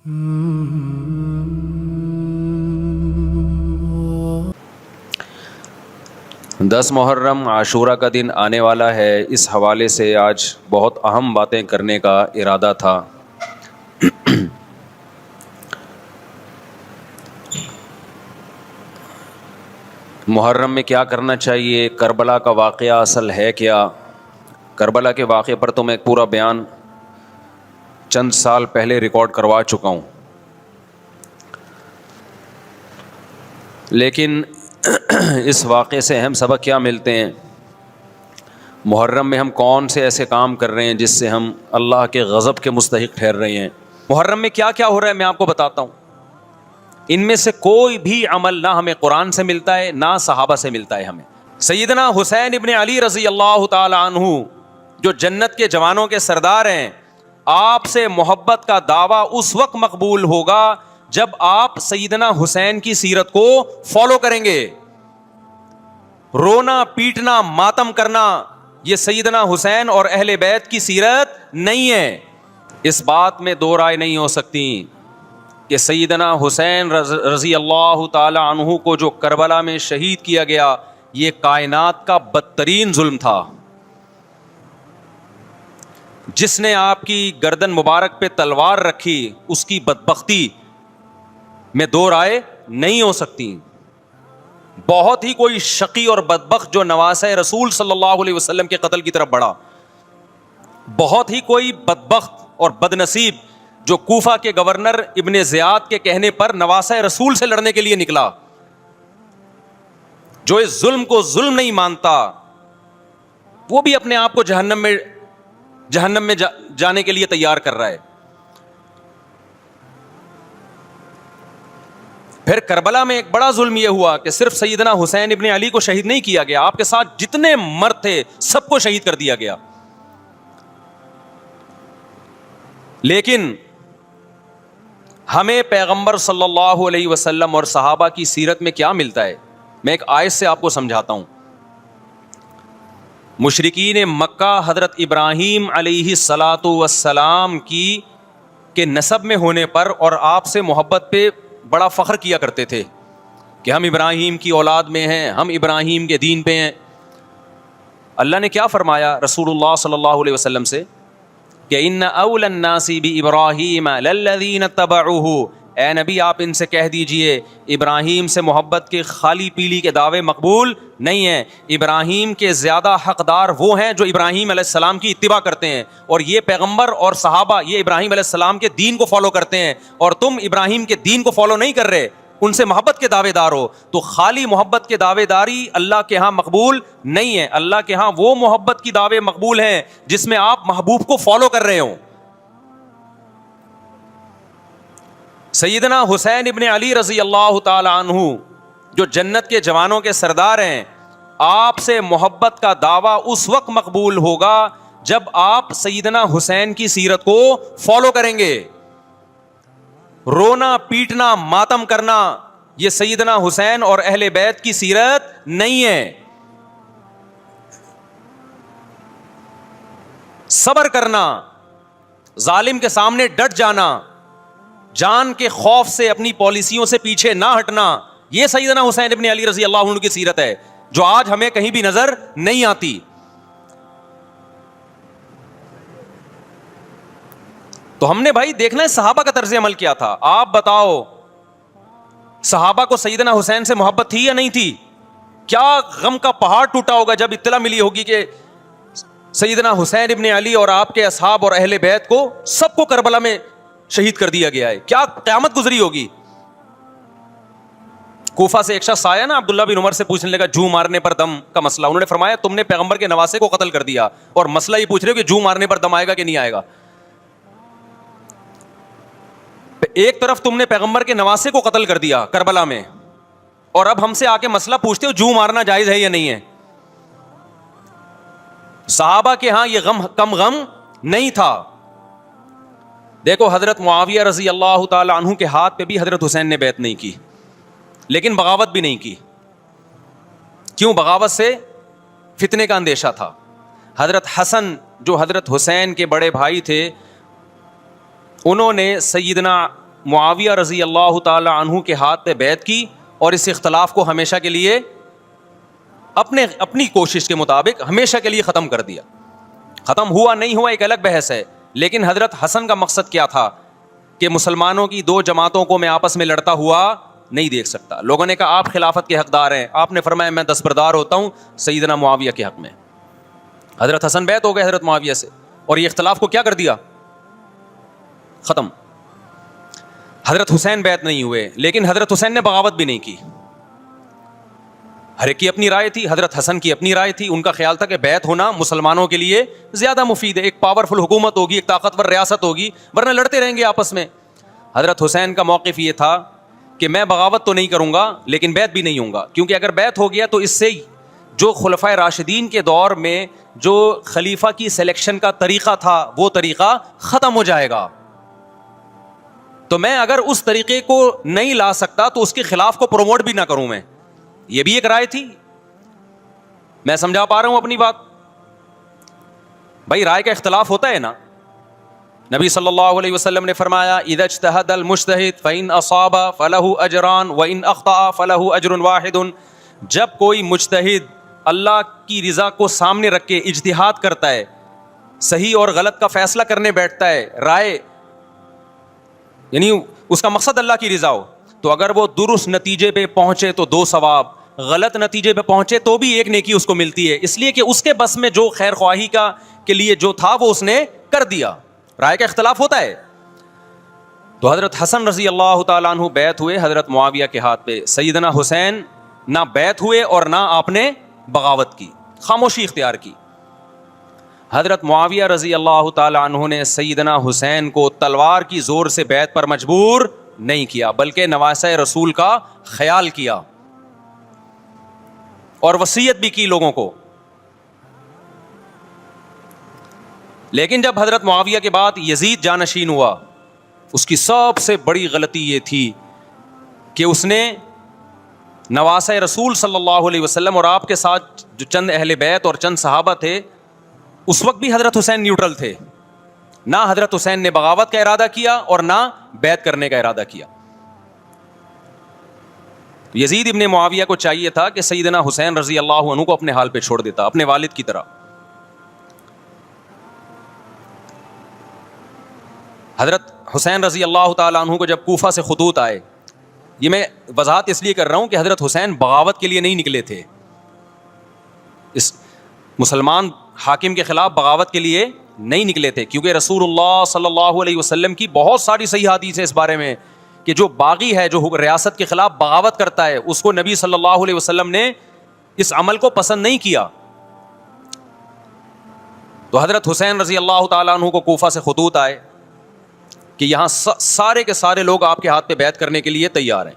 دس محرم عاشورہ کا دن آنے والا ہے. اس حوالے سے آج بہت اہم باتیں کرنے کا ارادہ تھا. محرم میں کیا کرنا چاہیے؟ کربلا کا واقعہ اصل ہے کیا؟ کربلا کے واقعے پر تو میں ایک پورا بیان چند سال پہلے ریکارڈ کروا چکا ہوں، لیکن اس واقعے سے اہم سبق کیا ملتے ہیں؟ محرم میں ہم کون سے ایسے کام کر رہے ہیں جس سے ہم اللہ کے غضب کے مستحق ٹھہر رہے ہیں؟ محرم میں کیا کیا ہو رہا ہے میں آپ کو بتاتا ہوں. ان میں سے کوئی بھی عمل نہ ہمیں قرآن سے ملتا ہے نہ صحابہ سے ملتا ہے. ہمیں سیدنا حسین ابن علی رضی اللہ تعالی عنہ جو جنت کے جوانوں کے سردار ہیں، آپ سے محبت کا دعویٰ اس وقت مقبول ہوگا جب آپ سیدنا حسین کی سیرت کو فالو کریں گے. رونا پیٹنا ماتم کرنا یہ سیدنا حسین اور اہل بیت کی سیرت نہیں ہے. اس بات میں دو رائے نہیں ہو سکتی کہ سیدنا حسین رضی اللہ تعالی عنہ کو جو کربلا میں شہید کیا گیا یہ کائنات کا بدترین ظلم تھا. جس نے آپ کی گردن مبارک پہ تلوار رکھی اس کی بدبختی میں دو رائے نہیں ہو سکتی. بہت ہی کوئی شقی اور بدبخت جو نواسہ رسول صلی اللہ علیہ وسلم کے قتل کی طرف بڑھا، بہت ہی کوئی بدبخت اور بدنصیب جو کوفہ کے گورنر ابن زیاد کے کہنے پر نواسہ رسول سے لڑنے کے لیے نکلا، جو اس ظلم کو ظلم نہیں مانتا، وہ بھی اپنے آپ کو جہنم میں جانے کے لیے تیار کر رہا ہے. پھر کربلا میں ایک بڑا ظلم یہ ہوا کہ صرف سیدنا حسین ابن علی کو شہید نہیں کیا گیا، آپ کے ساتھ جتنے مرد تھے سب کو شہید کر دیا گیا. لیکن ہمیں پیغمبر صلی اللہ علیہ وسلم اور صحابہ کی سیرت میں کیا ملتا ہے؟ میں ایک آیت سے آپ کو سمجھاتا ہوں. مشرکین مکہ حضرت ابراہیم علیہ الصلاۃ والسلام کے نسب میں ہونے پر اور آپ سے محبت پہ بڑا فخر کیا کرتے تھے کہ ہم ابراہیم کی اولاد میں ہیں، ہم ابراہیم کے دین پہ ہیں. اللہ نے کیا فرمایا رسول اللہ صلی اللہ علیہ وسلم سے کہ ان اول الناس بابراہیم للذین اتبعوہ، اے نبی آپ ان سے کہہ دیجئے ابراہیم سے محبت کے خالی پیلی کے دعوے مقبول نہیں ہیں. ابراہیم کے زیادہ حقدار وہ ہیں جو ابراہیم علیہ السلام کی اتباع کرتے ہیں، اور یہ پیغمبر اور صحابہ یہ ابراہیم علیہ السلام کے دین کو فالو کرتے ہیں، اور تم ابراہیم کے دین کو فالو نہیں کر رہے، ان سے محبت کے دعوے دار ہو. تو خالی محبت کے دعوے داری اللہ کے ہاں مقبول نہیں ہے. اللہ کے ہاں وہ محبت کی دعوے مقبول ہیں جس میں آپ محبوب کو فالو کر رہے ہوں. سیدنا حسین ابن علی رضی اللہ تعالی عنہ جو جنت کے جوانوں کے سردار ہیں، آپ سے محبت کا دعویٰ اس وقت مقبول ہوگا جب آپ سیدنا حسین کی سیرت کو فالو کریں گے. رونا پیٹنا ماتم کرنا یہ سیدنا حسین اور اہل بیت کی سیرت نہیں ہے. صبر کرنا، ظالم کے سامنے ڈٹ جانا، جان کے خوف سے اپنی پالیسیوں سے پیچھے نہ ہٹنا، یہ سیدنا حسین ابن علی رضی اللہ عنہ کی سیرت ہے جو آج ہمیں کہیں بھی نظر نہیں آتی. تو ہم نے بھائی دیکھنا ہے صحابہ کا طرز عمل کیا تھا. آپ بتاؤ صحابہ کو سیدنا حسین سے محبت تھی یا نہیں تھی؟ کیا غم کا پہاڑ ٹوٹا ہوگا جب اطلاع ملی ہوگی کہ سیدنا حسین ابن علی اور آپ کے اصحاب اور اہل بیت کو سب کو کربلا میں شہید کر دیا گیا ہے. کیا قیامت گزری ہوگی. کوفہ سے ایک شخص آیا نا عبداللہ بن عمر سے پوچھنے لگا جو مارنے پر دم کا مسئلہ. انہوں نے فرمایا تم نے پیغمبر کے نواسے کو قتل کر دیا اور مسئلہ یہ پوچھ رہے ہو کہ جو مارنے پر دم آئے گا کہ نہیں آئے گا. ایک طرف تم نے پیغمبر کے نواسے کو قتل کر دیا کربلا میں، اور اب ہم سے آ کے مسئلہ پوچھتے ہو جو مارنا جائز ہے یا نہیں ہے. صحابہ کے ہاں یہ غم کم غم نہیں تھا. دیکھو حضرت معاویہ رضی اللہ تعالی عنہ کے ہاتھ پہ بھی حضرت حسین نے بیعت نہیں کی، لیکن بغاوت بھی نہیں کی. کیوں؟ بغاوت سے فتنے کا اندیشہ تھا. حضرت حسن جو حضرت حسین کے بڑے بھائی تھے، انہوں نے سیدنا معاویہ رضی اللہ تعالی عنہ کے ہاتھ پہ بیعت کی اور اس اختلاف کو ہمیشہ کے لیے اپنی کوشش کے مطابق ہمیشہ کے لیے ختم کر دیا. ختم ہوا نہیں ہوا ایک الگ بحث ہے, لیکن حضرت حسن کا مقصد کیا تھا کہ مسلمانوں کی دو جماعتوں کو میں آپس میں لڑتا ہوا نہیں دیکھ سکتا. لوگوں نے کہا آپ خلافت کے حقدار ہیں, آپ نے فرمایا میں دستبردار ہوتا ہوں سیدنا معاویہ کے حق میں. حضرت حسن بیعت ہو گئے حضرت معاویہ سے اور یہ اختلاف کو کیا کر دیا, ختم. حضرت حسین بیعت نہیں ہوئے, لیکن حضرت حسین نے بغاوت بھی نہیں کی. ہر ایک کی اپنی رائے تھی, حضرت حسن کی اپنی رائے تھی. ان کا خیال تھا کہ بیعت ہونا مسلمانوں کے لیے زیادہ مفید ہے, ایک پاورفل حکومت ہوگی, ایک طاقتور ریاست ہوگی, ورنہ لڑتے رہیں گے آپس میں. حضرت حسین کا موقف یہ تھا کہ میں بغاوت تو نہیں کروں گا لیکن بیعت بھی نہیں ہوں گا, کیونکہ اگر بیعت ہو گیا تو اس سے جو خلفائے راشدین کے دور میں جو خلیفہ کی سلیکشن کا طریقہ تھا وہ طریقہ ختم ہو جائے گا. تو میں اگر اس طریقے کو نہیں لا سکتا تو اس کے خلاف کو پروموٹ بھی نہ کروں میں. یہ بھی ایک رائے تھی. میں سمجھا پا رہا ہوں اپنی بات؟ بھائی رائے کا اختلاف ہوتا ہے نا. نبی صلی اللہ علیہ وسلم نے فرمایا اذا اجتہد المجتہد فإن اصاب فلہ اجران وإن اخطأ فلہ اجر واحد. جب کوئی مجتہد اللہ کی رضا کو سامنے رکھ کے اجتہاد کرتا ہے, صحیح اور غلط کا فیصلہ کرنے بیٹھتا ہے, رائے یعنی اس کا مقصد اللہ کی رضا ہو, تو اگر وہ درست نتیجے پہ پہنچے تو 2 ثواب, غلط نتیجے پہ پہنچے تو بھی 1 نیکی اس کو ملتی ہے, اس لیے کہ اس کے بس میں جو خیر خواہی کا کے لیے جو تھا وہ اس نے کر دیا. رائے کا اختلاف ہوتا ہے. تو حضرت حسن رضی اللہ تعالیٰ عنہ بیعت ہوئے حضرت معاویہ کے ہاتھ پہ. سیدنا حسین نہ بیعت ہوئے اور نہ آپ نے بغاوت کی, خاموشی اختیار کی. حضرت معاویہ رضی اللہ تعالیٰ عنہ نے سیدنا حسین کو تلوار کی زور سے بیعت پر مجبور نہیں کیا, بلکہ نواسہ رسول کا خیال کیا اور وصیت بھی کی لوگوں کو. لیکن جب حضرت معاویہ کے بعد یزید جانشین ہوا, اس کی سب سے بڑی غلطی یہ تھی کہ اس نے نواسہ رسول صلی اللہ علیہ وسلم اور آپ کے ساتھ جو چند اہل بیت اور چند صحابہ تھے, اس وقت بھی حضرت حسین نیوٹرل تھے. نہ حضرت حسین نے بغاوت کا ارادہ کیا اور نہ بیعت کرنے کا ارادہ کیا. یزید ابن معاویہ کو چاہیے تھا کہ سیدنا حسین رضی اللہ عنہ کو اپنے حال پہ چھوڑ دیتا, اپنے والد کی طرح. حضرت حسین رضی اللہ تعالیٰ عنہ کو جب کوفہ سے خطوط آئے, یہ میں وضاحت اس لیے کر رہا ہوں کہ حضرت حسین بغاوت کے لیے نہیں نکلے تھے, اس مسلمان حاکم کے خلاف بغاوت کے لیے نہیں نکلے تھے, کیونکہ رسول اللہ صلی اللہ علیہ وسلم کی بہت ساری صحیح حدیث ہے اس بارے میں کہ جو باغی ہے, جو ریاست کے خلاف بغاوت کرتا ہے, اس کو نبی صلی اللہ علیہ وسلم نے اس عمل کو پسند نہیں کیا. تو حضرت حسین رضی اللہ تعالیٰ عنہ کو کوفہ سے خطوط آئے کہ یہاں سارے کے سارے لوگ آپ کے ہاتھ پہ بیعت کرنے کے لیے تیار ہیں.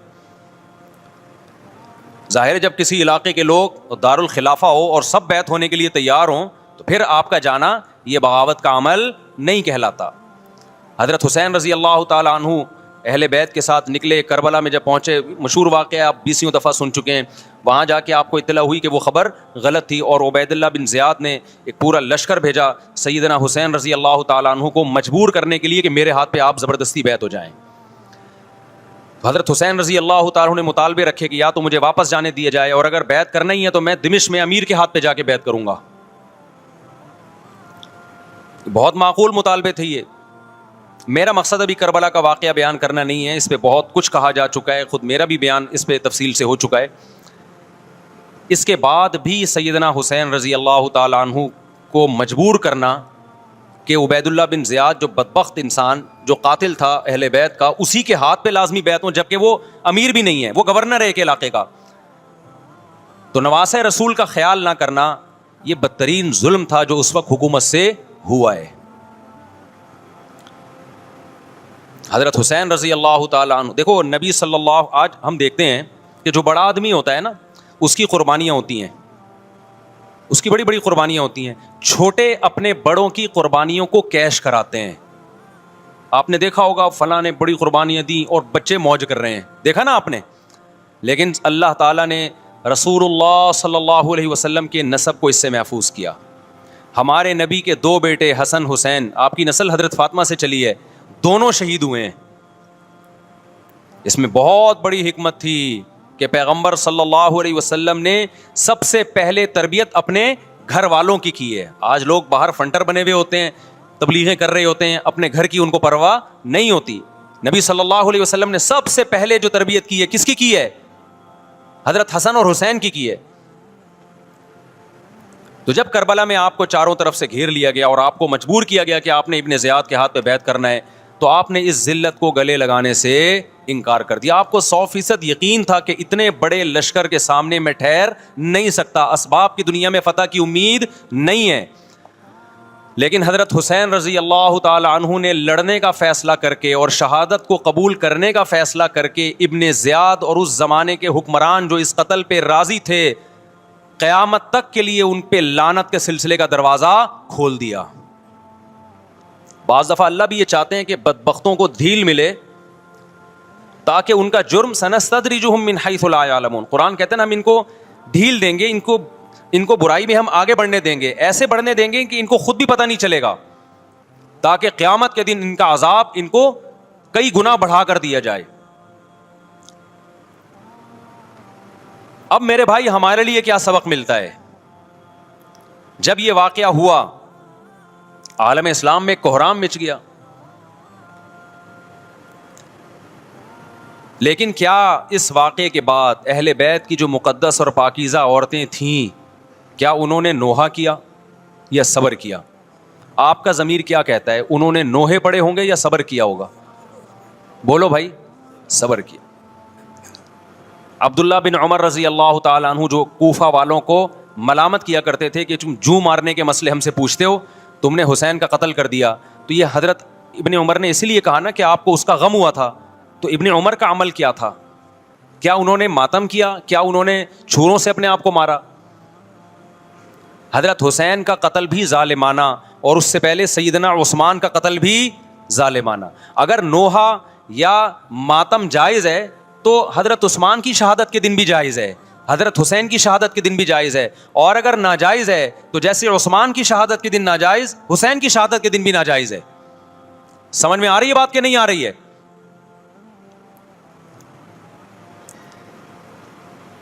ظاہر ہے جب کسی علاقے کے لوگ دارالخلافہ ہو اور سب بیعت ہونے کے لیے تیار ہوں تو پھر آپ کا جانا یہ بغاوت کا عمل نہیں کہلاتا. حضرت حسین رضی اللہ تعالیٰ عنہ اہل بیت کے ساتھ نکلے. کربلا میں جب پہنچے, مشہور واقعہ آپ 20 دفعہ سن چکے ہیں, وہاں جا کے آپ کو اطلاع ہوئی کہ وہ خبر غلط تھی اور عبید اللہ بن زیاد نے ایک پورا لشکر بھیجا سیدنا حسین رضی اللہ تعالیٰ عنہ کو مجبور کرنے کے لیے کہ میرے ہاتھ پہ آپ زبردستی بیعت ہو جائیں. حضرت حسین رضی اللہ تعالیٰ عنہ نے مطالبے رکھے کہ یا تو مجھے واپس جانے دیا جائے, اور اگر بیعت کرنا ہی ہے تو میں دمشق میں امیر کے ہاتھ پہ جا کے بیعت کروں گا. بہت معقول مطالبے تھے یہ. میرا مقصد ابھی کربلا کا واقعہ بیان کرنا نہیں ہے, اس پہ بہت کچھ کہا جا چکا ہے, خود میرا بھی بیان اس پہ تفصیل سے ہو چکا ہے. اس کے بعد بھی سیدنا حسین رضی اللہ تعالیٰ عنہ کو مجبور کرنا کہ عبید اللہ بن زیاد جو بدبخت انسان جو قاتل تھا اہل بیت کا, اسی کے ہاتھ پہ لازمی بیعت ہوں, جبکہ وہ امیر بھی نہیں ہے, وہ گورنر ہے ایک علاقے کا. تو نواسہ رسول کا خیال نہ کرنا یہ بدترین ظلم تھا جو اس وقت حکومت سے ہوا ہے. حضرت حسین رضی اللہ تعالیٰ عنہ, دیکھو نبی صلی اللہ, آج ہم دیکھتے ہیں کہ جو بڑا آدمی ہوتا ہے نا اس کی قربانیاں ہوتی ہیں, اس کی بڑی بڑی قربانیاں ہوتی ہیں. چھوٹے اپنے بڑوں کی قربانیوں کو کیش کراتے ہیں. آپ نے دیکھا ہوگا فلاں نے بڑی قربانیاں دیں اور بچے موج کر رہے ہیں, دیکھا نا آپ نے. لیکن اللہ تعالیٰ نے رسول اللہ صلی اللہ علیہ وسلم کے نسب کو اس سے محفوظ کیا. ہمارے نبی کے 2 بیٹے حسن حسین, آپ کی نسل حضرت فاطمہ سے چلی ہے, دونوں شہید ہوئے ہیں. اس میں بہت بڑی حکمت تھی کہ پیغمبر صلی اللہ علیہ وسلم نے سب سے پہلے تربیت اپنے گھر والوں کی ہے. آج لوگ باہر فنٹر بنے ہوئے ہوتے ہیں, تبلیغیں کر رہے ہوتے ہیں, اپنے گھر کی ان کو پرواہ نہیں ہوتی. نبی صلی اللہ علیہ وسلم نے سب سے پہلے جو تربیت کی ہے کس کی ہے؟ حضرت حسن اور حسین کی ہے. تو جب کربلا میں آپ کو چاروں طرف سے گھیر لیا گیا اور آپ کو مجبور کیا گیا کہ آپ نے ابن زیاد کے ہاتھ پہ بیعت کرنا ہے, تو آپ نے اس ذلت کو گلے لگانے سے انکار کر دیا. آپ کو 100% یقین تھا کہ اتنے بڑے لشکر کے سامنے میں ٹھہر نہیں سکتا, اسباب کی دنیا میں فتح کی امید نہیں ہے. لیکن حضرت حسین رضی اللہ تعالی عنہ نے لڑنے کا فیصلہ کر کے اور شہادت کو قبول کرنے کا فیصلہ کر کے ابن زیاد اور اس زمانے کے حکمران جو اس قتل پہ راضی تھے, قیامت تک کے لیے ان پہ لعنت کے سلسلے کا دروازہ کھول دیا. بعض دفعہ اللہ بھی یہ چاہتے ہیں کہ بدبختوں کو ڈھیل ملے تاکہ ان کا جرم سنستدرجہم من حیث لا یعلمون. قرآن کہتے ہیں ہم ان کو ڈھیل دیں گے, ان کو برائی میں ہم آگے بڑھنے دیں گے, ایسے بڑھنے دیں گے کہ ان کو خود بھی پتہ نہیں چلے گا, تاکہ قیامت کے دن ان کا عذاب ان کو کئی گنا بڑھا کر دیا جائے. اب میرے بھائی ہمارے لیے کیا سبق ملتا ہے؟ جب یہ واقعہ ہوا عالم اسلام میں کوہرام مچ گیا, لیکن کیا اس واقعے کے بعد اہل بیت کی جو مقدس اور پاکیزہ عورتیں تھیں, کیا انہوں نے نوحہ کیا یا صبر کیا؟ آپ کا ضمیر کیا کہتا ہے, انہوں نے نوحے پڑے ہوں گے یا صبر کیا ہوگا؟ بولو بھائی. صبر کیا. عبداللہ بن عمر رضی اللہ تعالیٰ عنہ جو کوفہ والوں کو ملامت کیا کرتے تھے کہ تم جو مارنے کے مسئلے ہم سے پوچھتے ہو, تم نے حسین کا قتل کر دیا, تو یہ حضرت ابن عمر نے اسی لیے کہا نا کہ آپ کو اس کا غم ہوا تھا. تو ابن عمر کا عمل کیا تھا؟ کیا انہوں نے ماتم کیا؟ کیا انہوں نے چھروں سے اپنے آپ کو مارا؟ حضرت حسین کا قتل بھی ظالمانہ, اور اس سے پہلے سیدنا عثمان کا قتل بھی ظالمانہ. اگر نوحہ یا ماتم جائز ہے تو حضرت عثمان کی شہادت کے دن بھی جائز ہے, حضرت حسین کی شہادت کے دن بھی جائز ہے, اور اگر ناجائز ہے تو جیسے عثمان کی شہادت کے دن ناجائز, حسین کی شہادت کے دن بھی ناجائز ہے. سمجھ میں آ رہی ہے بات کہ نہیں آ رہی ہے؟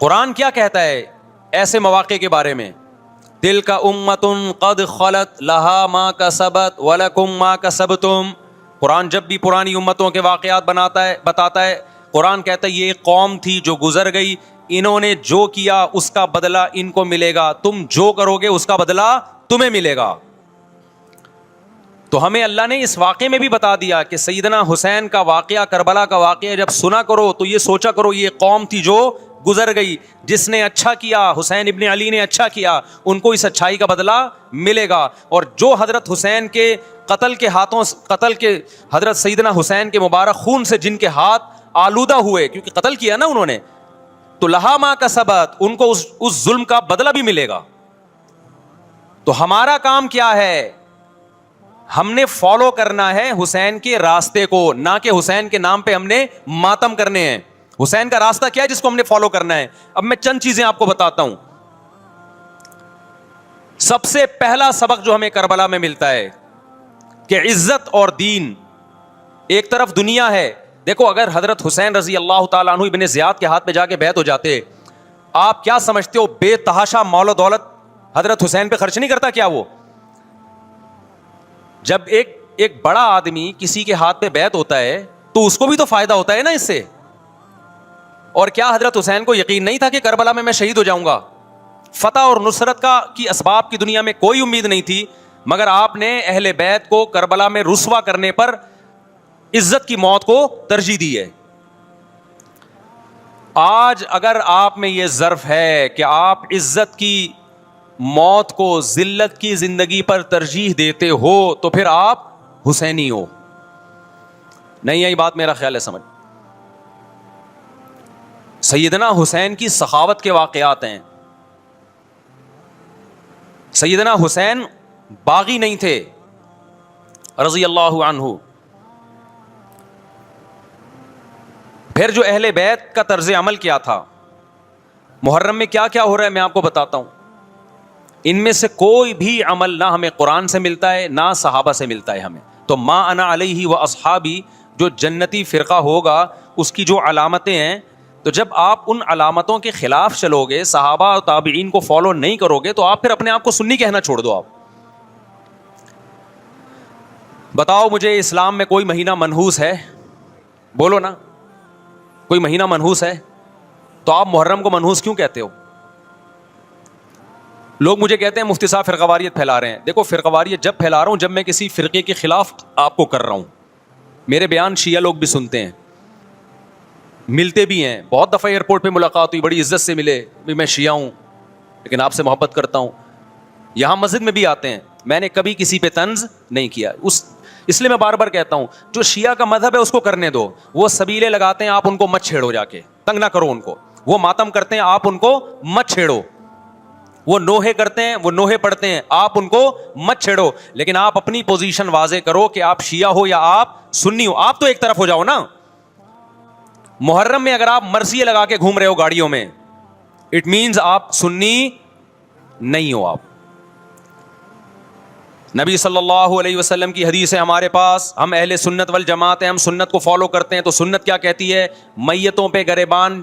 قرآن کیا کہتا ہے ایسے مواقع کے بارے میں؟ تلک امۃ قد خلت لہا ما کسبت ولکم ما کسبتم. قرآن جب بھی پرانی امتوں کے واقعات بتاتا ہے, قرآن کہتا ہے یہ ایک قوم تھی جو گزر گئی, انہوں نے جو کیا اس کا بدلہ ان کو ملے گا, تم جو کرو گے اس کا بدلہ تمہیں ملے گا. تو ہمیں اللہ نے اس واقعے میں بھی بتا دیا کہ سیدنا حسین کا واقعہ, کربلا کا واقعہ جب سنا کرو تو یہ سوچا کرو یہ قوم تھی جو گزر گئی, جس نے اچھا کیا, حسین ابن علی نے اچھا کیا, ان کو اس اچھائی کا بدلہ ملے گا. اور جو حضرت حسین کے قتل کے حضرت سیدنا حسین کے مبارک خون سے جن کے ہاتھ آلودہ ہوئے, کیونکہ قتل کیا نا انہوں نے, تو لہا ما کسبت, ان کو اس ظلم کا بدلہ بھی ملے گا. تو ہمارا کام کیا ہے؟ ہم نے فالو کرنا ہے حسین کے راستے کو, نہ کہ حسین کے نام پہ ہم نے ماتم کرنے ہیں. حسین کا راستہ کیا ہے جس کو ہم نے فالو کرنا ہے؟ اب میں چند چیزیں آپ کو بتاتا ہوں. سب سے پہلا سبق جو ہمیں کربلا میں ملتا ہے کہ عزت اور دین, ایک طرف دنیا ہے. دیکھو اگر حضرت حسین رضی اللہ تعالیٰ عنہ ابن زیاد کے ہاتھ پہ جا کے بیعت ہو جاتے, آپ کیا سمجھتے ہو بے تحاشا مال و دولت حضرت حسین پہ خرچ نہیں کرتا کیا وہ؟ جب ایک بڑا آدمی کسی کے ہاتھ پہ بیعت ہوتا ہے تو اس کو بھی تو فائدہ ہوتا ہے نا اس سے. اور کیا حضرت حسین کو یقین نہیں تھا کہ کربلا میں شہید ہو جاؤں گا؟ فتح اور نصرت کی اسباب کی دنیا میں کوئی امید نہیں تھی, مگر آپ نے اہل بیت کو کربلا میں رسوا کرنے پر عزت کی موت کو ترجیح دی ہے. آج اگر آپ میں یہ ظرف ہے کہ آپ عزت کی موت کو ذلت کی زندگی پر ترجیح دیتے ہو تو پھر آپ حسینی ہو. نہیں یہی بات میرا خیال ہے سمجھ. سیدنا حسین کی سخاوت کے واقعات ہیں. سیدنا حسین باغی نہیں تھے رضی اللہ عنہ. پھر جو اہل بیت کا طرز عمل کیا تھا, محرم میں کیا کیا ہو رہا ہے میں آپ کو بتاتا ہوں. ان میں سے کوئی بھی عمل نہ ہمیں قرآن سے ملتا ہے نہ صحابہ سے ملتا ہے ہمیں. تو ما انا علیہ و اصحابی جو جنتی فرقہ ہوگا اس کی جو علامتیں ہیں، تو جب آپ ان علامتوں کے خلاف چلو گے، صحابہ اور تابعین کو فالو نہیں کرو گے، تو آپ پھر اپنے آپ کو سنی کہنا چھوڑ دو. آپ بتاؤ مجھے اسلام میں کوئی مہینہ منحوس ہے؟ بولو نا، کوئی مہینہ منحوس ہے؟ تو آپ محرم کو منحوس کیوں کہتے ہو؟ لوگ مجھے کہتے ہیں مفتی صاحب فرقہ واریت پھیلا رہے ہیں. دیکھو فرقہ واریت جب پھیلا رہا ہوں جب میں کسی فرقے کے خلاف آپ کو کر رہا ہوں. میرے بیان شیعہ لوگ بھی سنتے ہیں، ملتے بھی ہیں. بہت دفعہ ایئرپورٹ پہ ملاقات ہوئی، بڑی عزت سے ملے، بھی میں شیعہ ہوں لیکن آپ سے محبت کرتا ہوں. یہاں مسجد میں بھی آتے ہیں. میں نے کبھی کسی پہ طنز نہیں کیا. اس لیے میں بار بار کہتا ہوں جو شیعہ کا مذہب ہے اس کو کرنے دو. وہ سبیلے لگاتے ہیں، آپ ان کو مت چھیڑو، جا کے تنگ نہ کرو ان کو. وہ ماتم کرتے ہیں، آپ ان کو مت چھیڑو. وہ نوحے کرتے ہیں، وہ نوحے پڑھتے ہیں، آپ ان کو مت چھیڑو. لیکن آپ اپنی پوزیشن واضح کرو کہ آپ شیعہ ہو یا آپ سنی ہو. آپ تو ایک طرف ہو جاؤ نا. محرم میں اگر آپ مرثیے لگا کے گھوم رہے ہو گاڑیوں میں، اٹ مینز آپ سنی نہیں ہو. آپ نبی صلی اللہ علیہ وسلم کی حدیث ہے ہمارے پاس، ہم اہل سنت والجماعت ہیں، ہم سنت کو فالو کرتے ہیں. تو سنت کیا کہتی ہے؟ میتوں پہ گریبان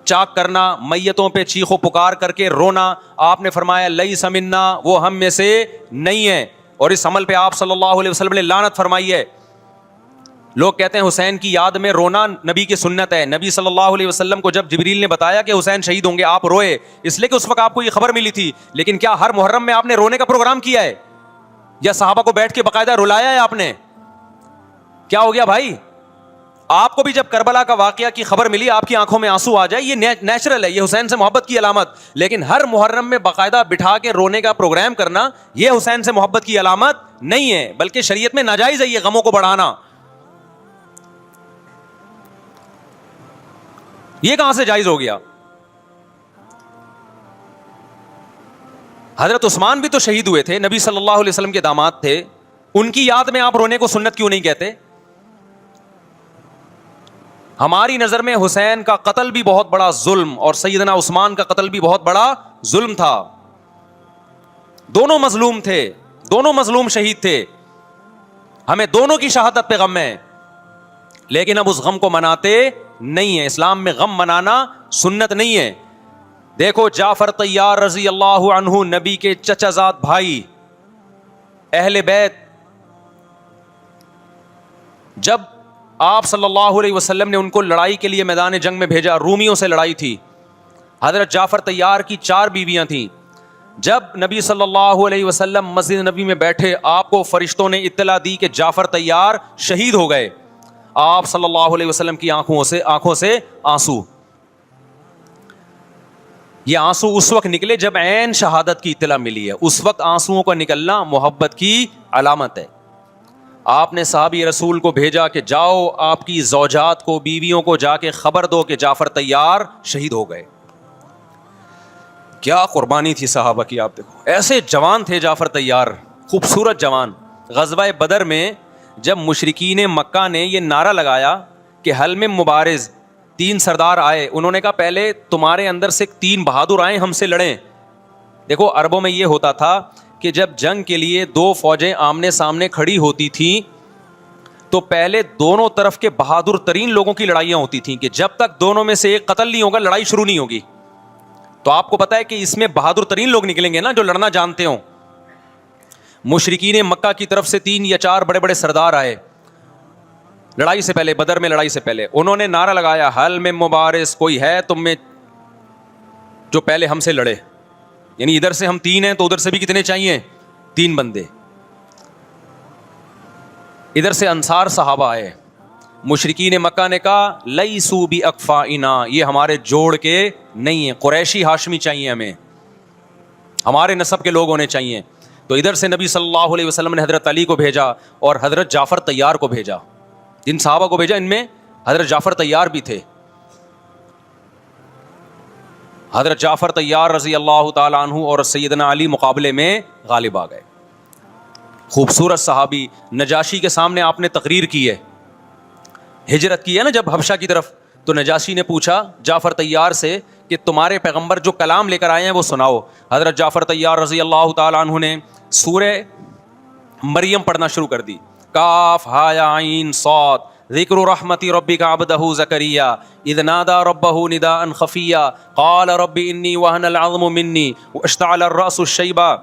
چاک کرنا، میتوں پہ چیخ و پکار کر کے رونا. آپ نے فرمایا لیس منا، وہ ہم میں سے نہیں ہے. اور اس عمل پہ آپ صلی اللہ علیہ وسلم نے لعنت فرمائی ہے. لوگ کہتے ہیں حسین کی یاد میں رونا نبی کی سنت ہے. نبی صلی اللہ علیہ وسلم کو جب جبریل نے بتایا کہ حسین شہید ہوں گے، آپ روئے، اس لیے کہ اس وقت آپ کو یہ خبر ملی تھی. لیکن کیا ہر محرم میں آپ نے رونے کا پروگرام کیا ہے؟ یا صحابہ کو بیٹھ کے باقاعدہ رلایا ہے آپ نے؟ کیا ہو گیا بھائی؟ آپ کو بھی جب کربلا کا واقعہ کی خبر ملی آپ کی آنکھوں میں آنسو آ جائے، یہ نیچرل ہے، یہ حسین سے محبت کی علامت. لیکن ہر محرم میں باقاعدہ بٹھا کے رونے کا پروگرام کرنا یہ حسین سے محبت کی علامت نہیں ہے، بلکہ شریعت میں ناجائز ہے یہ غموں کو بڑھانا. یہ کہاں سے جائز ہو گیا؟ حضرت عثمان بھی تو شہید ہوئے تھے، نبی صلی اللہ علیہ وسلم کے داماد تھے. ان کی یاد میں آپ رونے کو سنت کیوں نہیں کہتے؟ ہماری نظر میں حسین کا قتل بھی بہت بڑا ظلم اور سیدنا عثمان کا قتل بھی بہت بڑا ظلم تھا. دونوں مظلوم تھے، دونوں مظلوم شہید تھے. ہمیں دونوں کی شہادت پہ غم ہے، لیکن اب اس غم کو مناتے نہیں ہیں. اسلام میں غم منانا سنت نہیں ہے. دیکھو جعفر طیار رضی اللہ عنہ، نبی کے چچا زاد بھائی، اہل بیت، جب آپ صلی اللہ علیہ وسلم نے ان کو لڑائی کے لیے میدان جنگ میں بھیجا، رومیوں سے لڑائی تھی. حضرت جعفر طیار کی 4 بیویاں تھیں. جب نبی صلی اللہ علیہ وسلم مسجد نبی میں بیٹھے، آپ کو فرشتوں نے اطلاع دی کہ جعفر طیار شہید ہو گئے. آپ صلی اللہ علیہ وسلم کی آنکھوں سے آنسو. یہ آنسو اس وقت نکلے جب عین شہادت کی اطلاع ملی ہے. اس وقت آنسوؤں کا نکلنا محبت کی علامت ہے. آپ نے صحابی رسول کو بھیجا کہ جاؤ آپ کی زوجات کو، بیویوں کو جا کے خبر دو کہ جعفر طیار شہید ہو گئے. کیا قربانی تھی صحابہ کی. آپ دیکھو ایسے جوان تھے جعفر طیار، خوبصورت جوان. غزوہ بدر میں جب مشرکین مکہ نے یہ نعرہ لگایا کہ حل میں مبارز، 3 سردار آئے، انہوں نے کہا پہلے تمہارے اندر سے 3 بہادر آئیں ہم سے لڑیں. دیکھو عربوں میں یہ ہوتا تھا کہ جب جنگ کے لیے 2 فوجیں آمنے سامنے کھڑی ہوتی تھیں تو پہلے دونوں طرف کے بہادر ترین لوگوں کی لڑائیاں ہوتی تھیں کہ جب تک دونوں میں سے ایک قتل نہیں ہوگا لڑائی شروع نہیں ہوگی. تو آپ کو پتا ہے کہ اس میں بہادر ترین لوگ نکلیں گے نا جو لڑنا جانتے ہوں. مشرکین مکہ کی طرف سے 3 یا 4 بڑے بڑے سردار آئے لڑائی سے پہلے، بدر میں لڑائی سے پہلے. انہوں نے نعرہ لگایا حل میں مبارز، کوئی ہے تم میں جو پہلے ہم سے لڑے. یعنی ادھر سے ہم 3 ہیں تو ادھر سے بھی کتنے چاہیے؟ 3 بندے. ادھر سے انصار صحابہ آئے. مشرکین مکہ نے کہا لیسو بی اکفائنا، یہ ہمارے جوڑ کے نہیں ہیں، قریشی ہاشمی چاہیے ہمیں، ہمارے نسب کے لوگ ہونے چاہیے. تو ادھر سے نبی صلی اللہ علیہ وسلم نے حضرت علی کو بھیجا اور حضرت جعفر طیار کو بھیجا. جن صحابہ کو بھیجا ان میں حضرت جعفر طیار بھی تھے. حضرت جعفر طیار رضی اللہ تعالی عنہ اور سیدنا علی مقابلے میں غالب آ گئے. خوبصورت صحابی. نجاشی کے سامنے آپ نے تقریر کی ہے، ہجرت کی ہے نا جب حبشہ کی طرف، تو نجاشی نے پوچھا جعفر طیار سے کہ تمہارے پیغمبر جو کلام لے کر آئے ہیں وہ سناؤ. حضرت جعفر طیار رضی اللہ تعالی عنہ نے سورہ مریم پڑھنا شروع کر دی. کاف ہا یا عین صاد ذکر رحمت ربک عبدہ زکریا اذ نادى ربہ نداء خفیا قال رب انی وہن العظم منی واشتعل الرأس شیبا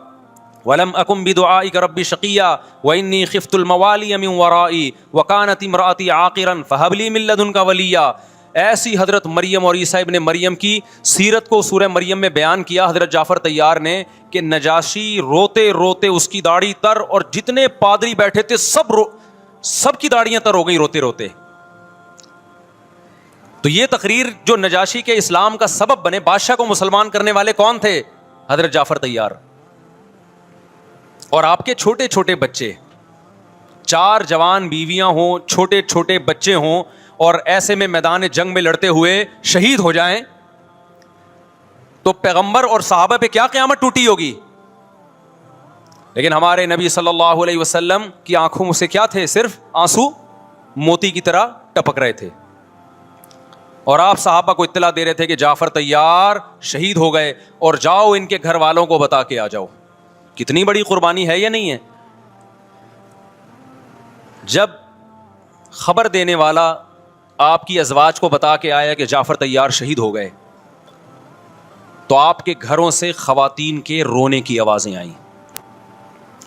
ولم اکن بدعائک رب شقیا وانی خفت الموالی من ورائی وکانت امرأتی عاقرا فہب لی من لدنک ولیا. ایسی حضرت مریم اور عیسیٰ ابن مریم کی سیرت کو سورہ مریم میں بیان کیا حضرت جعفر طیار نے کہ نجاشی روتے روتے اس کی داڑھی تر اور جتنے پادری بیٹھے تھے سب کی داڑیاں تر ہو گئی روتے روتے. تو یہ تقریر جو نجاشی کے اسلام کا سبب بنے, بادشاہ کو مسلمان کرنے والے کون تھے؟ حضرت جعفر طیار. اور آپ کے چھوٹے چھوٹے بچے, 4 جوان بیویاں ہوں, چھوٹے چھوٹے بچے ہوں, اور ایسے میں میدان جنگ میں لڑتے ہوئے شہید ہو جائیں تو پیغمبر اور صحابہ پہ کیا قیامت ٹوٹی ہوگی. لیکن ہمارے نبی صلی اللہ علیہ وسلم کی آنکھوں سے کیا تھے؟ صرف آنسو موتی کی طرح ٹپک رہے تھے. اور آپ صحابہ کو اطلاع دے رہے تھے کہ جعفر طیار شہید ہو گئے اور جاؤ ان کے گھر والوں کو بتا کے آ جاؤ. کتنی بڑی قربانی ہے یا نہیں ہے؟ جب خبر دینے والا آپ کی ازواج کو بتا کے آیا کہ جعفر طیار شہید ہو گئے تو آپ کے گھروں سے خواتین کے رونے کی آوازیں آئیں.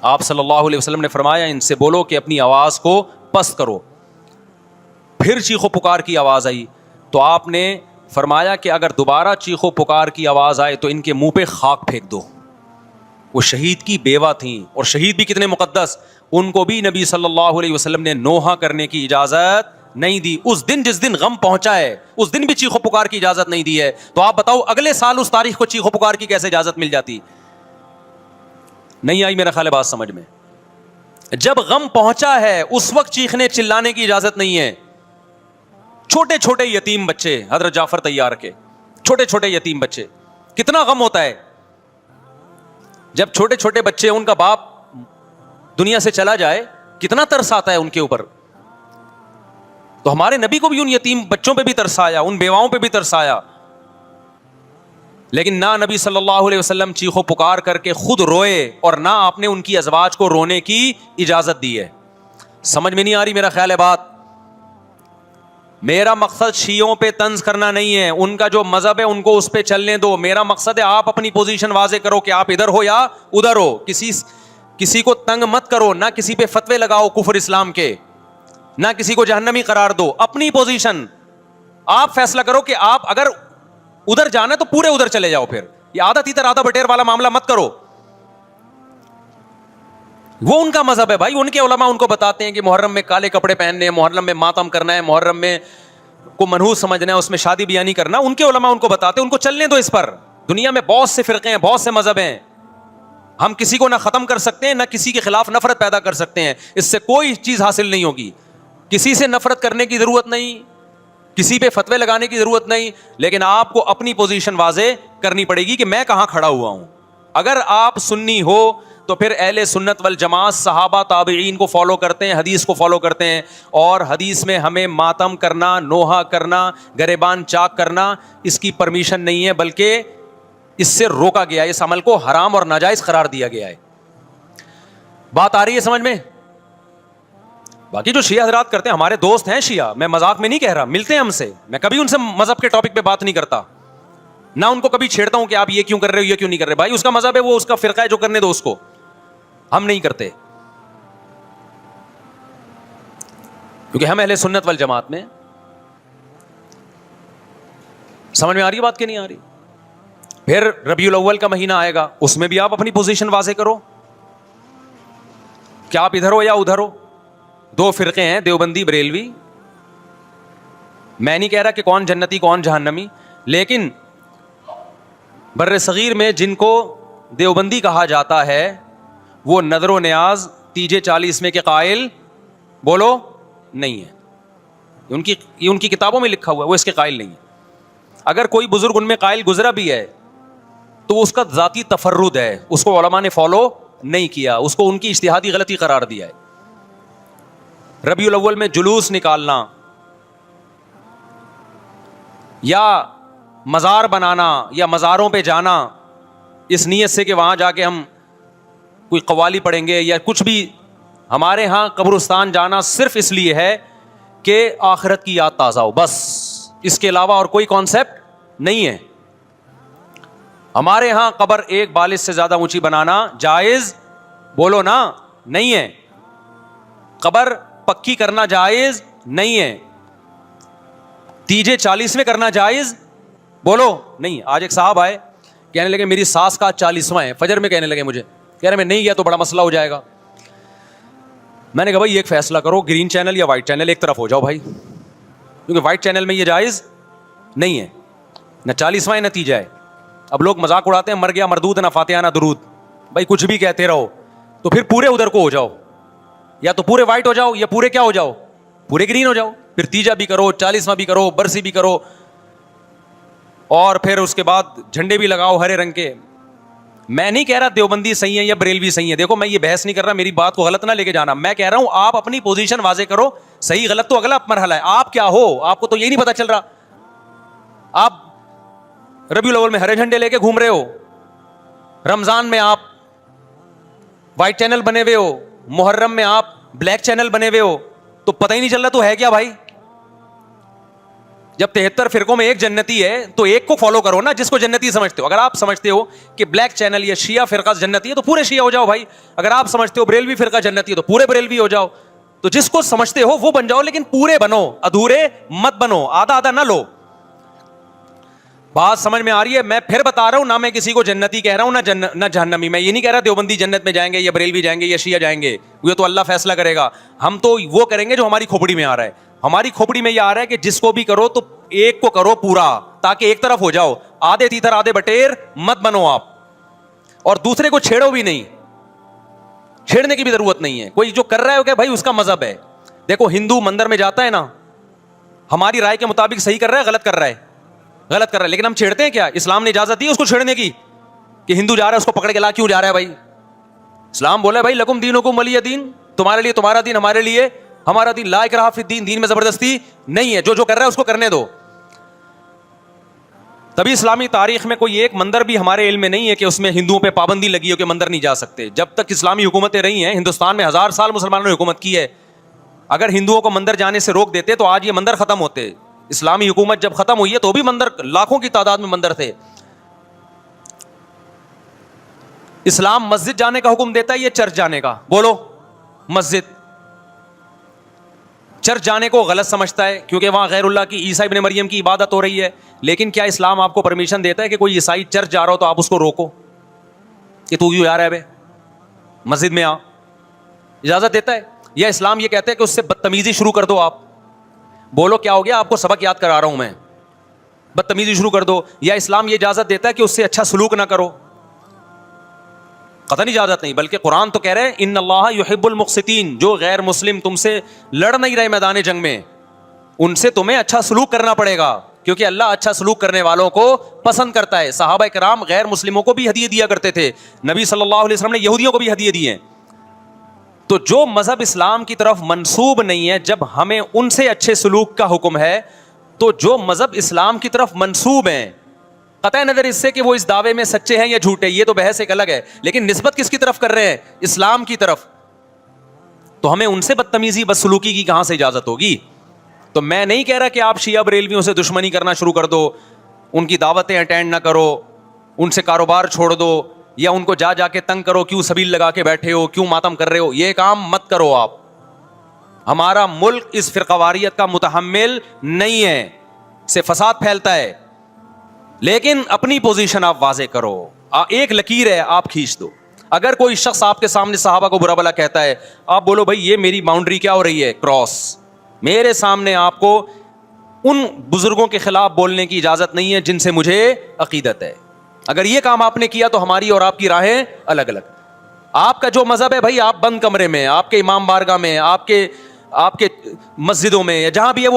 آپ صلی اللہ علیہ وسلم نے فرمایا ان سے بولو کہ اپنی آواز کو پست کرو. پھر چیخ و پکار کی آواز آئی تو آپ نے فرمایا کہ اگر دوبارہ چیخ و پکار کی آواز آئے تو ان کے منہ پہ خاک پھینک دو. وہ شہید کی بیوہ تھیں, اور شہید بھی کتنے مقدس, ان کو بھی نبی صلی اللہ علیہ وسلم نے نوحہ کرنے کی اجازت نہیں دی. اس دن جس دن غم پہنچا ہے اس دن بھی چیخ و پکار کی اجازت نہیں دی ہے. تو آپ بتاؤ اگلے سال اس تاریخ کو چیخ و پکار کی کیسے اجازت مل جاتی؟ نہیں آئی میرا خیال ہے بات سمجھ میں. جب غم پہنچا ہے اس وقت چیخنے چلانے کی اجازت نہیں ہے. چھوٹے چھوٹے یتیم بچے, حضرت جعفر طیار کے چھوٹے چھوٹے یتیم بچے, کتنا غم ہوتا ہے جب چھوٹے چھوٹے بچے, ان کا باپ دنیا سے چلا جائے, کتنا ترس آتا ہے ان کے اوپر. تو ہمارے نبی کو بھی ان یتیم بچوں پہ بھی ترس آیا, ان بیواؤں پہ بھی ترس آیا. لیکن نہ نبی صلی اللہ علیہ وسلم چیخ و پکار کر کے خود روئے اور نہ آپ نے ان کی ازواج کو رونے کی اجازت دی ہے. سمجھ میں نہیں آ رہی میرا خیال ہے بات. میرا مقصد شیعوں پہ طنز کرنا نہیں ہے, ان کا جو مذہب ہے ان کو اس پہ چلنے دو. میرا مقصد ہے آپ اپنی پوزیشن واضح کرو کہ آپ ادھر ہو یا ادھر ہو. کسی کو تنگ مت کرو, نہ کسی پہ فتوے لگاؤ کفر اسلام کے, نہ کسی کو جہنمی قرار دو. اپنی پوزیشن آپ فیصلہ کرو کہ آپ اگر ادھر جانا ہے تو پورے ادھر چلے جاؤ. پھر یہ آدھا تیتر آدھا بٹیر والا معاملہ مت کرو. وہ ان کا مذہب ہے بھائی, ان کے علماء ان کو بتاتے ہیں کہ محرم میں کالے کپڑے پہننے ہیں, محرم میں ماتم کرنا ہے, محرم میں کو منحوس سمجھنا ہے, اس میں شادی بیاہ نہیں کرنا. ان کے علماء ان کو بتاتے ہیں, ان کو چلنے دو اس پر. دنیا میں بہت سے فرقے ہیں, بہت سے مذہب ہیں, ہم کسی کو نہ ختم کر سکتے ہیں نہ کسی کے خلاف نفرت پیدا کر سکتے ہیں. اس سے کوئی چیز حاصل نہیں ہوگی. کسی سے نفرت کرنے کی ضرورت نہیں, کسی پہ فتوے لگانے کی ضرورت نہیں, لیکن آپ کو اپنی پوزیشن واضح کرنی پڑے گی کہ میں کہاں کھڑا ہوا ہوں. اگر آپ سنی ہو تو پھر اہل سنت والجماعت صحابہ تابعین کو فالو کرتے ہیں, حدیث کو فالو کرتے ہیں, اور حدیث میں ہمیں ماتم کرنا, نوحہ کرنا, گریبان چاک کرنا اس کی پرمیشن نہیں ہے, بلکہ اس سے روکا گیا ہے, اس عمل کو حرام اور ناجائز قرار دیا گیا ہے. بات آ رہی ہے سمجھ میں؟ باقی جو شیعہ حضرات کرتے ہیں, ہمارے دوست ہیں شیعہ, میں مذاق میں نہیں کہہ رہا, ملتے ہیں ہم سے, میں کبھی ان سے مذہب کے ٹاپک پہ بات نہیں کرتا, نہ ان کو کبھی چھیڑتا ہوں کہ آپ یہ کیوں کر رہے ہو, یہ کیوں نہیں کر رہے. بھائی اس کا مذہب ہے, وہ اس کا فرقہ ہے, جو کرنے دو اس کو, ہم نہیں کرتے, کیونکہ ہم اہل سنت والجماعت میں. سمجھ میں آ رہی ہے بات کہ نہیں آ رہی؟ پھر ربیع الاول کا مہینہ آئے گا, اس میں بھی آپ اپنی پوزیشن واضح کرو کہ آپ ادھر ہو یا ادھر ہو. 2 فرقے ہیں, دیوبندی بریلوی. میں نہیں کہہ رہا کہ کون جنتی کون جہنمی, لیکن بر صغیر میں جن کو دیوبندی کہا جاتا ہے وہ نظر و نیاز تیجے 40 میں کے قائل بولو نہیں ہے. یہ ان کی کتابوں میں لکھا ہوا ہے, وہ اس کے قائل نہیں ہے. اگر کوئی بزرگ ان میں قائل گزرا بھی ہے تو اس کا ذاتی تفرد ہے, اس کو علماء نے فالو نہیں کیا, اس کو ان کی اجتہادی غلطی قرار دیا ہے. ربیع الاول میں جلوس نکالنا یا مزار بنانا یا مزاروں پہ جانا اس نیت سے کہ وہاں جا کے ہم کوئی قوالی پڑھیں گے یا کچھ بھی, ہمارے ہاں قبرستان جانا صرف اس لیے ہے کہ آخرت کی یاد تازہ ہو، بس اس کے علاوہ اور کوئی کانسیپٹ نہیں ہے. ہمارے ہاں قبر ایک بالش سے زیادہ اونچی بنانا جائز بولو نا نہیں ہے. قبر پکی کرنا جائز نہیں ہے. تیجے 40 میں کرنا جائز بولو نہیں. آج ایک صاحب آئے کہنے لگے میری ساس کا 40واں ہے، فجر میں کہنے لگے مجھے، کہہ رہے میں نہیں گیا تو بڑا مسئلہ ہو جائے گا. میں نے کہا بھائی ایک فیصلہ کرو، گرین چینل یا وائٹ چینل، ایک طرف ہو جاؤ بھائی، کیونکہ وائٹ چینل میں یہ جائز نہیں ہے، نہ 40واں ہے نہ تیجا ہے. اب لوگ مذاق اڑاتے ہیں مر گیا مردود نہ فاتحہ نہ درود. بھائی کچھ بھی کہتے رہو تو پھر پورے ادھر کو ہو جاؤ، یا تو پورے وائٹ ہو جاؤ یا پورے کیا ہو جاؤ، پورے گرین ہو جاؤ. پھر تیجا بھی کرو، 40واں بھی کرو، برسی بھی کرو، اور پھر اس کے بعد جھنڈے بھی لگاؤ ہرے رنگ کے. میں نہیں کہہ رہا دیوبندی صحیح ہے یا بریلوی صحیح ہے، دیکھو میں یہ بحث نہیں کر رہا، میری بات کو غلط نہ لے کے جانا. میں کہہ رہا ہوں آپ اپنی پوزیشن واضح کرو، صحیح غلط تو اگلا مرحلہ ہے. آپ کیا ہو، آپ کو تو یہی نہیں پتا چل رہا. آپ ربیع الاول میں ہرے جھنڈے لے کے گھوم رہے ہو، رمضان میں آپ وائٹ چینل بنے ہوئے ہو، محرم میں آپ بلیک چینل بنے ہوئے ہو، تو پتہ ہی نہیں چل رہا تو ہے کیا بھائی. جب 73 فرقوں میں ایک جنتی ہے تو ایک کو فالو کرو نا جس کو جنتی سمجھتے ہو. اگر آپ سمجھتے ہو کہ بلیک چینل یا شیعہ فرقہ جنتی ہے تو پورے شیعہ ہو جاؤ بھائی. اگر آپ سمجھتے ہو بریلوی فرقہ جنتی ہے تو پورے بریلوی ہو جاؤ. تو جس کو سمجھتے ہو وہ بن جاؤ، لیکن پورے بنو، ادھورے مت بنو، آدھا آدھا نہ لو. بات سمجھ میں آ رہی ہے؟ میں پھر بتا رہا ہوں، نہ میں کسی کو جنتی کہہ رہا ہوں نہ جہنمی. میں یہ نہیں کہہ رہا دیوبندی جنت میں جائیں گے یا بریلوی جائیں گے یا شیعہ جائیں گے، یہ تو اللہ فیصلہ کرے گا. ہم تو وہ کریں گے جو ہماری کھوپڑی میں آ رہا ہے. ہماری کھوپڑی میں یہ آ رہا ہے کہ جس کو بھی کرو تو ایک کو کرو پورا، تاکہ ایک طرف ہو جاؤ. آدھے تیتر آدھے بٹیر مت بنو آپ، اور دوسرے کو چھیڑو بھی نہیں، چھیڑنے کی بھی ضرورت نہیں ہے. کوئی جو کر رہا ہے کہ بھائی اس کا مذہب ہے. دیکھو ہندو مندر میں جاتا ہے نا، ہماری رائے کے مطابق صحیح کر رہا ہے غلط کر رہا ہے، غلط کر رہا ہے، لیکن ہم چھیڑتے ہیں کیا؟ اسلام نے اجازت دی ہے اس کو چھیڑنے کی کہ ہندو جا رہا ہے اس کو پکڑ کے لا کیوں جا رہا ہے بھائی؟ اسلام بولا بھائی لکم دینکم ولی دین، تمہارے لیے تمہارا دین، ہمارے لیے ہمارا دین. لا اکراہ فی الدین، دین میں زبردستی نہیں ہے، جو کر رہا ہے اس کو کرنے دو. تبھی اسلامی تاریخ میں کوئی ایک مندر بھی ہمارے علم میں نہیں ہے کہ اس میں ہندوؤں پہ پابندی لگی ہو کہ مندر نہیں جا سکتے. جب تک اسلامی حکومتیں رہی ہیں ہندوستان میں 1000 سال مسلمانوں نے حکومت کی ہے. اگر ہندوؤں کو مندر جانے سے روک دیتے تو آج یہ مندر ختم ہوتے. اسلامی حکومت جب ختم ہوئی ہے تو بھی مندر لاکھوں کی تعداد میں مندر تھے. اسلام مسجد جانے کا حکم دیتا ہے یا چرچ جانے کا؟ بولو. مسجد. چرچ جانے کو غلط سمجھتا ہے کیونکہ وہاں غیر اللہ کی عیسیٰ ابن مریم کی عبادت ہو رہی ہے. لیکن کیا اسلام آپ کو پرمیشن دیتا ہے کہ کوئی عیسائی چرچ جا رہا ہو تو آپ اس کو روکو کہ تو کیوں جا رہا ہے بے، مسجد میں آ؟ اجازت دیتا ہے؟ یا اسلام یہ کہتا ہے کہ اس سے بدتمیزی شروع کر دو آپ؟ بولو کیا ہو گیا؟ آپ کو سبق یاد کرا رہا ہوں میں. بدتمیزی شروع کر دو. یا اسلام یہ اجازت دیتا ہے کہ اس سے اچھا سلوک نہ کرو؟ قطعاً اجازت نہیں، بلکہ قرآن تو کہہ رہے ہیں ان اللہ یحب المقسطین، جو غیر مسلم تم سے لڑ نہیں رہے میدان جنگ میں ان سے تمہیں اچھا سلوک کرنا پڑے گا، کیونکہ اللہ اچھا سلوک کرنے والوں کو پسند کرتا ہے. صحابہ کرام غیر مسلموں کو بھی ہدیے دیا کرتے تھے، نبی صلی اللہ علیہ وسلم نے یہودیوں کو بھی ہدیے دیے ہیں. تو جو مذہب اسلام کی طرف منسوب نہیں ہے، جب ہمیں ان سے اچھے سلوک کا حکم ہے، تو جو مذہب اسلام کی طرف منسوب ہیں، قطع نظر اس سے کہ وہ اس دعوے میں سچے ہیں یا جھوٹے، یہ تو بحث ایک الگ ہے، لیکن نسبت کس کی طرف کر رہے ہیں؟ اسلام کی طرف. تو ہمیں ان سے بدتمیزی بدسلوکی کی کہاں سے اجازت ہوگی؟ تو میں نہیں کہہ رہا کہ آپ شیعہ بریلویوں سے دشمنی کرنا شروع کر دو، ان کی دعوتیں اٹینڈ نہ کرو، ان سے کاروبار چھوڑ دو، یا ان کو جا کے تنگ کرو، کیوں سبیل لگا کے بیٹھے ہو، کیوں ماتم کر رہے ہو. یہ کام مت کرو آپ. ہمارا ملک اس فرقہ واریت کا متحمل نہیں ہے، سے فساد پھیلتا ہے. لیکن اپنی پوزیشن آپ واضح کرو. ایک لکیر ہے آپ کھینچ دو. اگر کوئی شخص آپ کے سامنے صحابہ کو برا بھلا کہتا ہے، آپ بولو بھائی یہ میری باؤنڈری کیا ہو رہی ہے، کراس. میرے سامنے آپ کو ان بزرگوں کے خلاف بولنے کی اجازت نہیں ہے جن سے مجھے عقیدت ہے. اگر یہ کام آپ نے کیا تو ہماری اور آپ کی راہیں الگ الگ. آپ کا جو مذہب ہے بھائی، آپ بند کمرے میں، آپ کے امام بارگاہ میں، آپ کے مسجدوں میں، یا جہاں بھی ہے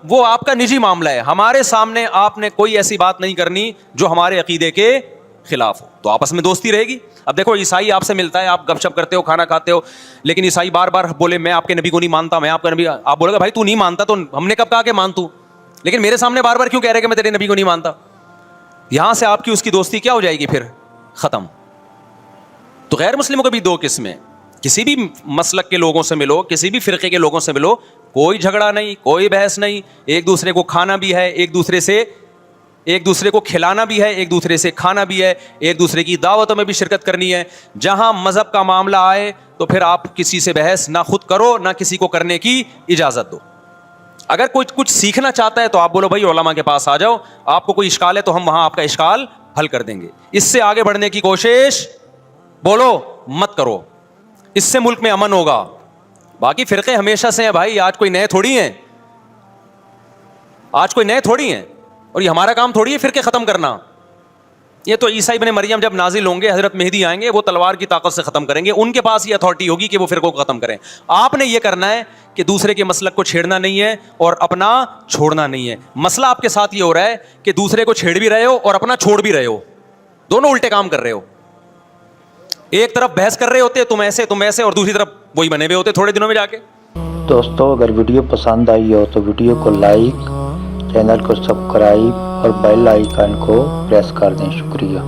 وہ آپ کا نجی معاملہ ہے. ہمارے سامنے آپ نے کوئی ایسی بات نہیں کرنی جو ہمارے عقیدے کے خلاف ہو. تو آپس میں دوستی رہے گی. اب دیکھو عیسائی آپ سے ملتا ہے، آپ گپ شپ کرتے ہو، کھانا کھاتے ہو، لیکن عیسائی بار بار بولے میں آپ کے نبی کو نہیں مانتا، میں آپ کا نبی. آپ بولے گا بھائی تو نہیں مانتا تو ہم نے کب کہا کہ مان تو، لیکن میرے سامنے بار بار کیوں کہہ رہے کہ میں تیرے نبی کو نہیں مانتا؟ یہاں سے آپ کی اس کی دوستی کیا ہو جائے گی؟ پھر ختم. تو غیر مسلموں کو بھی دو قسمیں، کسی بھی مسلک کے لوگوں سے ملو، کسی بھی فرقے کے لوگوں سے ملو، کوئی جھگڑا نہیں, کوئی بحث نہیں, ایک دوسرے کو کھانا بھی ہے, ایک دوسرے کو کھلانا بھی ہے, ایک دوسرے سے کھانا بھی ہے, ایک دوسرے کی دعوتوں میں بھی شرکت کرنی ہے. جہاں مذہب کا معاملہ آئے تو پھر آپ کسی سے بحث نہ خود کرو نہ کسی کو کرنے کی اجازت دو. اگر کوئی کچھ سیکھنا چاہتا ہے تو آپ بولو بھائی علماء کے پاس آ جاؤ, آپ کو کوئی اشکال ہے تو ہم وہاں آپ کا اشکال حل کر دیں گے. اس سے آگے بڑھنے کی کوشش بولو مت کرو, اس سے ملک میں امن ہوگا. باقی فرقے ہمیشہ سے ہیں بھائی, آج کوئی نئے تھوڑی ہیں, اور یہ ہمارا کام تھوڑی ہے فرقے ختم کرنا. یہ تو عیسیٰ ابن مریم جب نازل ہوں گے, حضرت مہدی آئیں گے, وہ تلوار کی طاقت سے ختم کریں گے, ان کے پاس یہ اتھارٹی ہوگی کہ وہ فرقوں کو ختم کریں. آپ نے یہ کرنا ہے کہ دوسرے کے مسلک کو چھیڑنا نہیں ہے اور اپنا چھوڑنا نہیں ہے. مسئلہ آپ کے ساتھ یہ ہو رہا ہے کہ دوسرے کو چھیڑ بھی رہے ہو اور اپنا چھوڑ بھی رہے ہو, دونوں الٹے کام کر رہے ہو. ایک طرف بحث کر رہے ہوتے تم ایسے, اور دوسری طرف وہی بنے ہوئے ہوتے تھوڑے دنوں میں جا کے. دوستو اگر ویڈیو پسند آئی ہو تو ویڈیو کو لائک, چینل کو سبسکرائب اور بیل آئیکن کو پریس کر دیں. شکریہ.